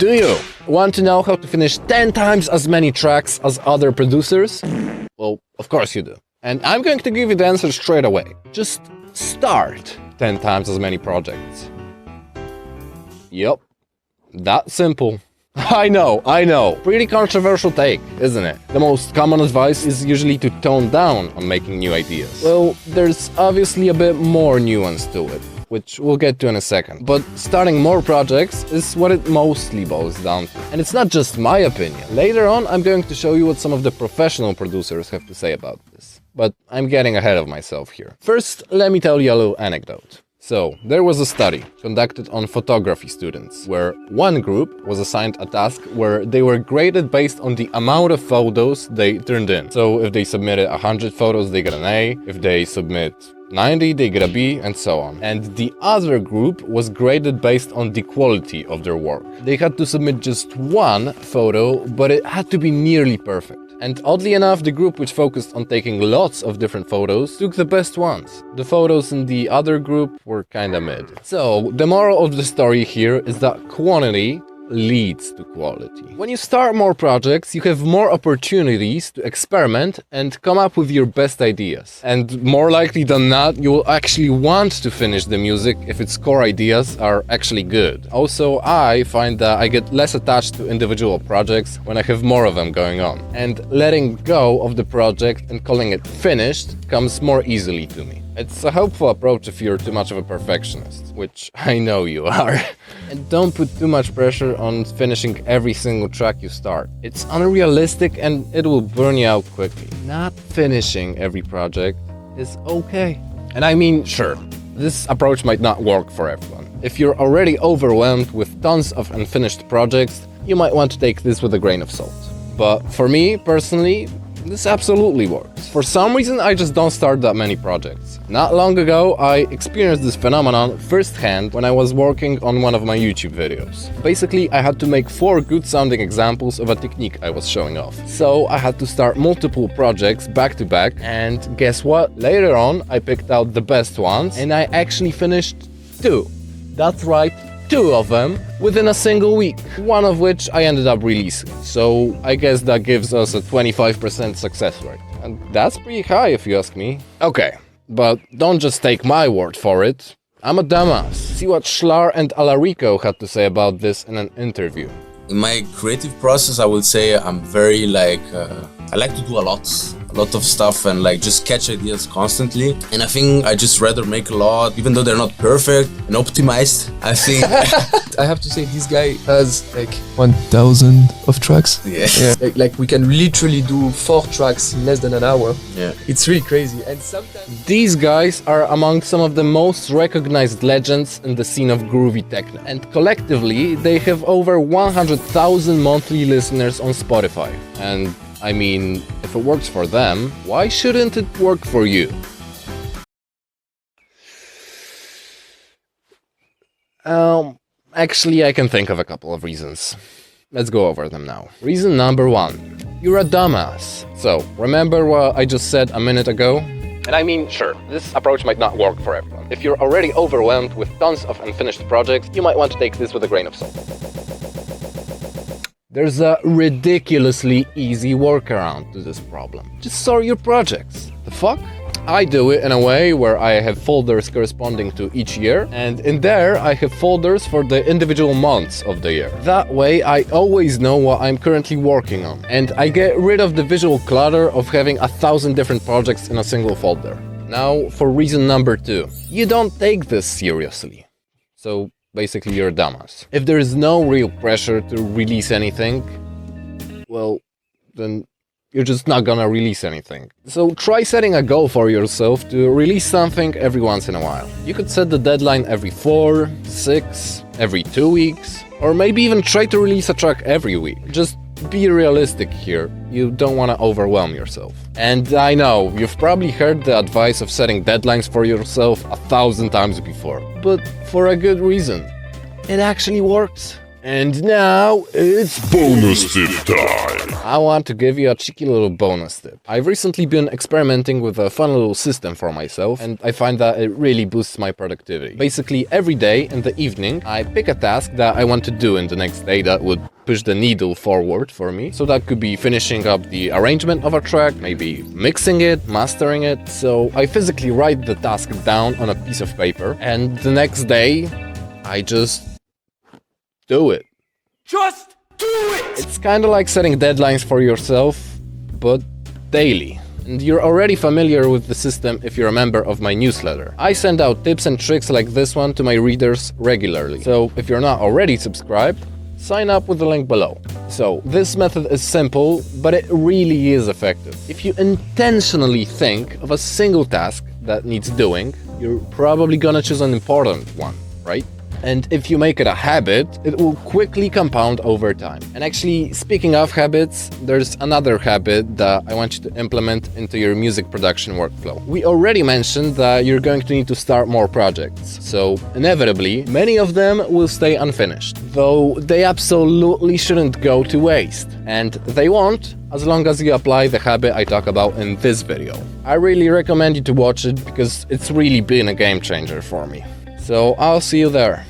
Do you want to know how to finish 10 times as many tracks as other producers? Well, of course you do. And I'm going to give you the answer straight away. Just start 10 times as many projects. Yup. That simple. I know. Pretty controversial take, isn't it? The most common advice is usually to tone down on making new ideas. Well, there's obviously a bit more nuance to it, which we'll get to in a second. But starting more projects is what it mostly boils down to. And it's not just my opinion. Later on, I'm going to show you what some of the professional producers have to say about this. But I'm getting ahead of myself here. First, let me tell you a little anecdote. So, there was a study conducted on photography students, where one group was assigned a task where they were graded based on the amount of photos they turned in. So, if they submitted 100 photos, they get an A. If they submit 90, they get a B, and so on. And the other group was graded based on the quality of their work. They had to submit just one photo, but it had to be nearly perfect. And oddly enough, the group which focused on taking lots of different photos took the best ones. The photos in the other group were kinda mid. So, the moral of the story here is that quantity leads to quality. When you start more projects, you have more opportunities to experiment and come up with your best ideas. And more likely than not, you will actually want to finish the music if its core ideas are actually good. Also, I find that I get less attached to individual projects when I have more of them going on. And letting go of the project and calling it finished comes more easily to me. It's a helpful approach if you're too much of a perfectionist, which I know you are. And don't put too much pressure on finishing every single track you start. It's unrealistic and it will burn you out quickly. Not finishing every project is okay. And I mean, sure, this approach might not work for everyone. If you're already overwhelmed with tons of unfinished projects, you might want to take this with a grain of salt. But for me, personally, this absolutely works. For some reason, I just don't start that many projects. Not long ago, I experienced this phenomenon firsthand when I was working on one of my YouTube videos. Basically, I had to make 4 good-sounding examples of a technique I was showing off. So I had to start multiple projects back to back, and guess what? Later on, I picked out the best ones, and I actually finished 2. That's right. 2 of them within a single week, one of which I ended up releasing. So I guess that gives us a 25% success rate. And that's pretty high if you ask me. Okay, but don't just take my word for it. I'm a dumbass. See what Schlar and Alarico had to say about this in an interview. In my creative process, I would say I'm very I like to do a lot of stuff and just catch ideas constantly. And I think I just rather make a lot, even though they're not perfect and optimized. I think I have to say this guy has 1,000 of tracks. Yeah. Like we can literally do 4 tracks in less than an hour. Yeah. It's really crazy. And sometimes these guys are among some of the most recognized legends in the scene of groovy techno. And collectively, they have over 100,000 monthly listeners on Spotify. And I mean, if it works for them, why shouldn't it work for you? Actually, I can think of a couple of reasons. Let's go over them now. Reason number 1. You're a dumbass. So, remember what I just said a minute ago? And I mean, sure, this approach might not work for everyone. If you're already overwhelmed with tons of unfinished projects, you might want to take this with a grain of salt. There's a ridiculously easy workaround to this problem. Just sort your projects. The fuck? I do it in a way where I have folders corresponding to each year, and in there I have folders for the individual months of the year. That way I always know what I'm currently working on, and I get rid of the visual clutter of having 1,000 different projects in a single folder. Now for reason number 2. You don't take this seriously. So basically you're a dumbass. If there is no real pressure to release anything, well, then you're just not gonna release anything. So try setting a goal for yourself to release something every once in a while. You could set the deadline every 4, 6, every 2 weeks, or maybe even try to release a track every week. Just be realistic here. You don't want to overwhelm yourself. And I know, you've probably heard the advice of setting deadlines for yourself 1,000 times before, but for a good reason. It actually works. And now it's Bonus tip time! I want to give you a cheeky little bonus tip. I've recently been experimenting with a fun little system for myself, and I find that it really boosts my productivity. Basically, every day in the evening, I pick a task that I want to do in the next day that would push the needle forward for me. So that could be finishing up the arrangement of a track, maybe mixing it, mastering it. So I physically write the task down on a piece of paper, and the next day, I just do it. Just do it! It's kind of like setting deadlines for yourself, but daily. And you're already familiar with the system if you're a member of my newsletter. I send out tips and tricks like this one to my readers regularly. So if you're not already subscribed, sign up with the link below. So this method is simple, but it really is effective. If you intentionally think of a single task that needs doing, you're probably gonna choose an important one, right? And if you make it a habit, it will quickly compound over time. And actually, speaking of habits, there's another habit that I want you to implement into your music production workflow. We already mentioned that you're going to need to start more projects. So inevitably, many of them will stay unfinished, though they absolutely shouldn't go to waste. And they won't, as long as you apply the habit I talk about in this video. I really recommend you to watch it because it's really been a game changer for me. So I'll see you there.